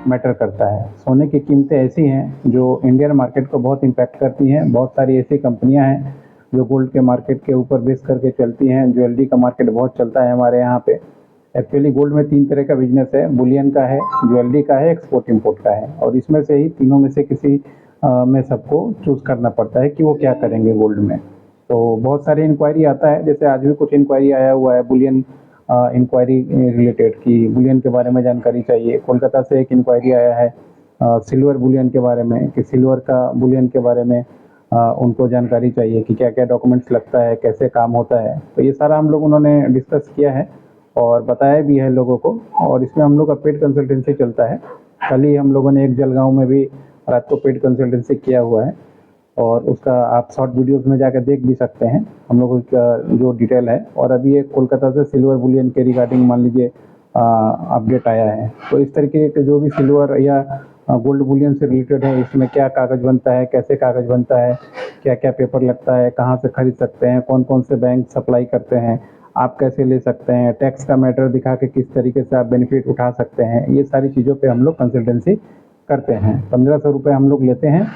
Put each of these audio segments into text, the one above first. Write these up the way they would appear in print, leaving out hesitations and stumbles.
Matter करता है। सोने की कीमतें ऐसी हैं जो इंडियन मार्केट को बहुत इम्पैक्ट करती हैं। बहुत सारी ऐसी कंपनियां हैं जो गोल्ड के मार्केट के ऊपर बेस करके चलती हैं। ज्वेलरी का मार्केट बहुत चलता है हमारे यहाँ पे। एक्चुअली गोल्ड में 3 तरह का बिजनेस है, बुलियन का है, ज्वेलरी का है, एक्सपोर्ट इम्पोर्ट का है, और इसमें से ही तीनों में से किसी में सबको चूज़ करना पड़ता है कि वो क्या करेंगे गोल्ड में। तो बहुत सारी इंक्वायरी आता है, जैसे आज भी कुछ इंक्वायरी आया हुआ है बुलियन इंक्वायरी रिलेटेड की बुलियन के बारे में जानकारी चाहिए। कोलकाता से एक इंक्वायरी आया है सिल्वर बुलियन के बारे में कि सिल्वर का बुलियन के बारे में उनको जानकारी चाहिए कि क्या क्या डॉक्यूमेंट्स लगता है, कैसे काम होता है। तो ये सारा हम लोग उन्होंने डिस्कस किया है और बताया भी है लोगों को, और इसमें हम लोग का पेड कंसल्टेंसी चलता है। कल ही हम लोगों ने एक जलगांव में भी रात को पेड कंसल्टेंसी किया हुआ है, और उसका आप शॉर्ट वीडियोस में जाकर देख भी सकते हैं हम लोगों का जो डिटेल है। और अभी एक कोलकाता से सिल्वर बुलियन के रिगार्डिंग मान लीजिए अपडेट आया है। तो इस तरीके के जो भी सिल्वर या गोल्ड बुलियन से रिलेटेड है, इसमें क्या कागज़ बनता है, कैसे कागज़ बनता है, क्या क्या पेपर लगता है, कहाँ से खरीद सकते हैं, कौन कौन से बैंक सप्लाई करते हैं, आप कैसे ले सकते हैं, टैक्स का मैटर दिखा के किस तरीके से आप बेनिफिट उठा सकते हैं, ये सारी चीज़ों पे हम लोग कंसल्टेंसी करते हैं। 1500 रुपये हम लोग लेते हैं।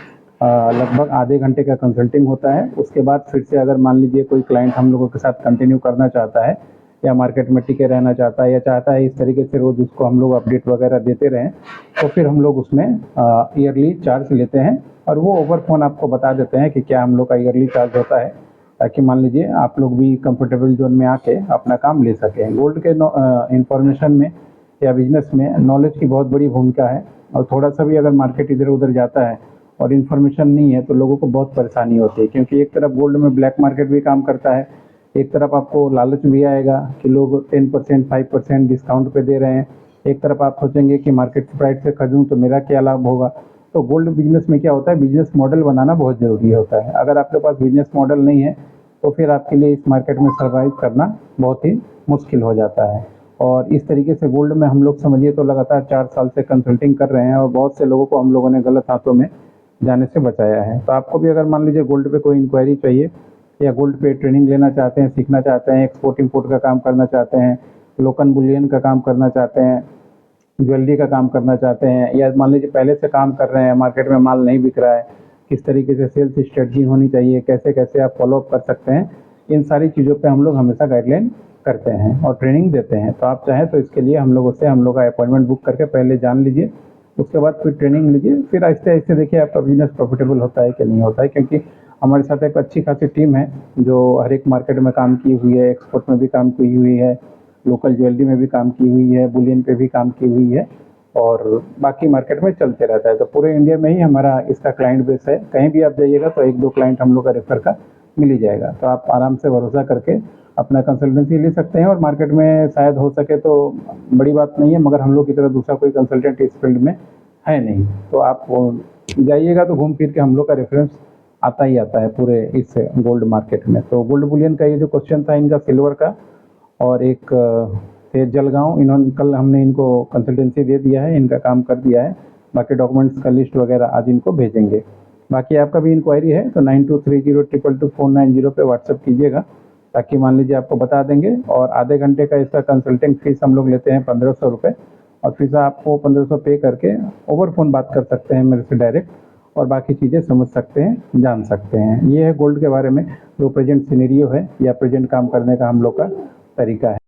लगभग आधे घंटे का कंसल्टिंग होता है। उसके बाद फिर से अगर मान लीजिए कोई क्लाइंट हम लोगों के साथ कंटिन्यू करना चाहता है या मार्केट में टिके रहना चाहता है या चाहता है इस तरीके से रोज़ उसको हम लोग अपडेट वगैरह देते रहें, तो फिर हम लोग उसमें ईयरली चार्ज लेते हैं, और वो ओवर फ़ोन आपको बता देते हैं कि क्या हम लोग का ईयरली चार्ज होता है, ताकि मान लीजिए आप लोग भी कंफर्टेबल जोन में आके अपना काम ले सकें। गोल्ड के इंफॉर्मेशन में या बिजनेस में नॉलेज की बहुत बड़ी भूमिका है, और थोड़ा सा भी अगर मार्केट इधर उधर जाता है और इन्फॉर्मेशन नहीं है तो लोगों को बहुत परेशानी होती है, क्योंकि एक तरफ गोल्ड में ब्लैक मार्केट भी काम करता है, एक तरफ आपको लालच भी आएगा कि लोग 10% 5% डिस्काउंट पे दे रहे हैं, एक तरफ आप सोचेंगे कि मार्केट प्राइस से खरीदूं तो मेरा क्या लाभ होगा। तो गोल्ड बिजनेस में क्या होता है, बिजनेस मॉडल बनाना बहुत ज़रूरी होता है। अगर आपके पास बिजनेस मॉडल नहीं है तो फिर आपके लिए इस मार्केट में सर्वाइव करना बहुत ही मुश्किल हो जाता है। और इस तरीके से गोल्ड में हम लोग समझिए तो लगातार 4 साल से कंसल्टिंग कर रहे हैं, और बहुत से लोगों को हम लोगों ने गलत हाथों में जाने से बचाया है। तो आपको भी अगर मान लीजिए गोल्ड पे कोई इंक्वायरी चाहिए या गोल्ड पे ट्रेनिंग लेना चाहते हैं, सीखना चाहते हैं, एक्सपोर्ट इंपोर्ट का काम करना चाहते हैं, लोकल बुलियन का काम करना चाहते हैं, ज्वेलरी का काम करना चाहते हैं, या मान लीजिए पहले से काम कर रहे हैं, मार्केट में माल नहीं बिक रहा है, किस तरीके से सेल्स स्ट्रेटजी होनी चाहिए, कैसे कैसे आप फॉलोअप कर सकते हैं, इन सारी चीज़ों पे हम लोग हमेशा गाइडलाइन करते हैं और ट्रेनिंग देते हैं। तो आप चाहें तो इसके लिए हम लोगों से हम लोग का अपॉइंटमेंट बुक करके पहले जान लीजिए, उसके बाद फिर ट्रेनिंग लीजिए, फिर आहिस्ते आहिस्ते देखिए आपका बिजनेस प्रॉफिटेबल होता है कि नहीं होता है। क्योंकि हमारे साथ एक अच्छी खासी टीम है जो हर एक मार्केट में काम की हुई है, एक्सपोर्ट में भी काम की हुई है, लोकल ज्वेलरी में भी काम की हुई है, बुलियन पे भी काम की हुई है, और बाकी मार्केट में चलते रहता है। तो पूरे इंडिया में ही हमारा इसका क्लाइंट बेस है। कहीं भी आप जाइएगा तो 1-2 क्लाइंट हम लोग का रेफर का मिल ही जाएगा। तो आप आराम से भरोसा करके अपना कंसल्टेंसी ले सकते हैं, और मार्केट में शायद हो सके तो बड़ी बात नहीं है, मगर हम लोग की तरह दूसरा कोई कंसल्टेंट इस फील्ड में है नहीं। तो आप जाइएगा तो घूम फिर के हम लोग का रेफरेंस आता ही आता है पूरे इस गोल्ड मार्केट में। तो गोल्ड बुलियन का ये जो क्वेश्चन था इनका सिल्वर का, और एक थे जलगांव, इन्होंने कल हमने इनको कंसल्टेंसी दे दिया है, इनका काम कर दिया है। बाकी डॉक्यूमेंट्स का लिस्ट वगैरह आज इनको भेजेंगे। बाकी आपका भी इंक्वायरी है तो 9230222490 पे व्हाट्सअप कीजिएगा, ताकि मान लीजिए आपको बता देंगे। और आधे घंटे का इसका कंसल्टिंग फीस हम लोग लेते हैं 1500 रुपये, और फिर से आपको 1500 पे करके ओवर फ़ोन बात कर सकते हैं मेरे से डायरेक्ट, और बाकी चीज़ें समझ सकते हैं, जान सकते हैं। ये है गोल्ड के बारे में जो प्रेजेंट सिनेरियो है या प्रेजेंट काम करने का हम लोग का तरीका है।